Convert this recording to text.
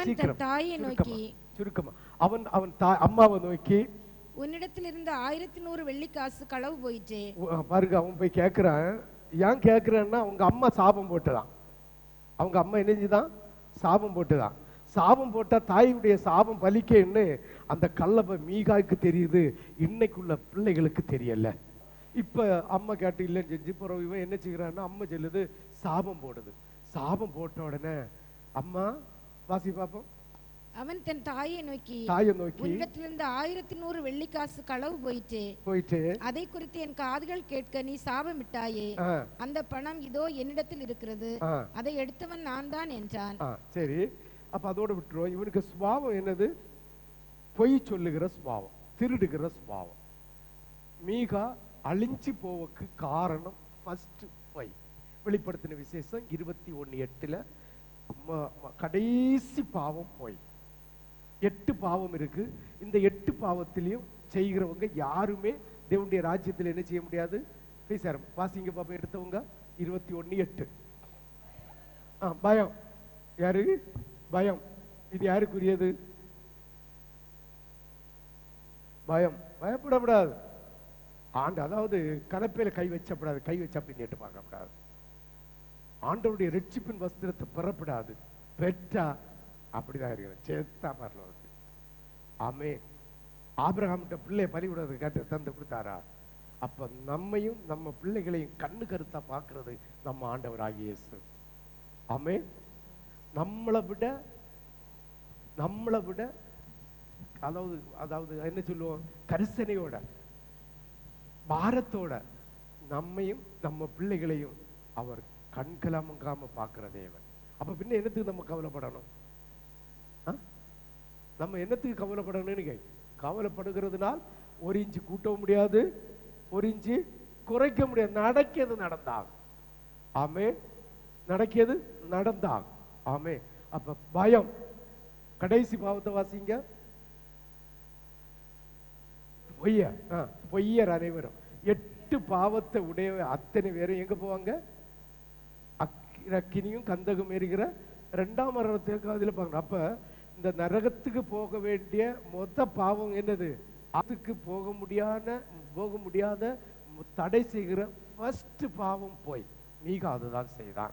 அவன் தன் சீக்கிரம் தாயை நோக்கி சுருக்கமா அவன் அவன் அம்மாவை நோக்கி, உன்னிடத்தில் இருந்த 1100 வெள்ளிக்காசு களவு போயிற்றே. பாருங்க, அவன் போய் கேட்கிறான். ஏன் கேட்கிறான்னா அவங்க அம்மா சாபம் போட்டுதான். அவங்க அம்மா என்னஞ்சுதான் சாபம் போட்டுதான். சாபம் போட்டா தாயுடைய சாபம் பலிக்கன்னு அந்த கல்லப்ப மீகாய்க்கு தெரியுது, இன்னைக்குள்ள பிள்ளைகளுக்கு தெரியல. இப்ப அம்மா கேட்டு இல்லைன்னு செஞ்சு பிறகு இவன் என்ன செய்யறான்னா அம்மா சொல்லுது சாபம் போடுது. சாபம் போட்ட உடனே அம்மா வாசி பாப்போம். அவன் தன் தாயை நோக்கி, உன்னிடத்திலிருந்து 1100 வெள்ளிக்காசு களவு போயிட்டு அதை குறித்து என் காதுகள் கேட்க நீ சாபமிட்டாயே. அந்த பணம் இதோ என்னிடத்தில் இருக்கிறது, அதை எடுத்தவன் நான் தான் என்றான். சரி, அப்ப அதோட விட்டுருவோம். இவனுக்கு சுபாவம் என்னது? பொய் சொல்லுகிற சுபாவம், திருடுகிற சுபாவம். மீகா அழிஞ்சு போவக்கு காரணம் ஃபர்ஸ்ட் பொய். வெளிப்படுத்தின விசேஷம் 21:8 கடைசி பாவம் பொய். 8 பாவம் இருக்கு. இந்த 8 பாவத்திலையும் செய்கிறவங்க யாருமே தேவனுடைய ராஜ்யத்தில் என்ன செய்ய முடியாது. வாசிங்க பாப்பா, எடுத்தவங்க 21:8. பயம். யாரு? பயம். இது யாருக்குரியது? பயம். பயப்படக்கூடாது. அதாவது கலப்பையில கை வச்சப்படாது, கை வச்ச அப்படி நேட்டு பார்க்கப்படாது. ஆண்டவருடைய ரட்சிப்பின் வஸ்திரத்தை பெறப்படாது. பெற்றா அப்படிதான் இருக்கிற சேத்தா பரலோகத்துக்கு. ஆமே. ஆபிரகாம்கிட்ட பிள்ளைய பலி விடுறது கேட்டு தந்து கொடுத்தாரா? அப்ப நம்மையும் நம்ம பிள்ளைகளையும் கண்ணு கருத்தா பார்க்கறது நம்ம ஆண்டவராகிய இயேசு. ஆமே. நம்மளை விட அதாவது என்ன சொல்லுவோம், கரிசனையோட பாரத்தோட நம்மையும் நம்ம பிள்ளைகளையும் அவர் கண்கலாமங்காம பார்க்கிற தேவன். அப்ப பின்ன என்னத்துக்கு நம்ம கவலைப்படணும்? நம்ம என்னத்துக்கு கவலைப்படணும்னு கவலைப்படுகிறதுனால் 1 இன்ச்சு கூட்டவும் முடியாது, 1 இன்ச்சு குறைக்க முடியாது. நடக்கியது நடந்தாகும். ஆமே. நடக்கியது நடந்தாகும். ஆமே. அப்ப பயம். கடைசி பாவத்தை வாசிங்க. பொய்யர் அனைவரும். 8 பாவத்தை உடைய அத்தனை பேரும் எங்க போவாங்க? அக்கினியும் கந்தகம் எரிகிற 2ஆம் மரணத்துக்கு அதுல பாங்க. அப்ப இந்த நரகத்துக்கு போக வேண்டிய மொத்த பாவம் என்னது? அதுக்கு போக முடியாத தடை செய்கிற ஃபர்ஸ்ட் பாவம் போய் மீகா அதுதான் செய்தான்.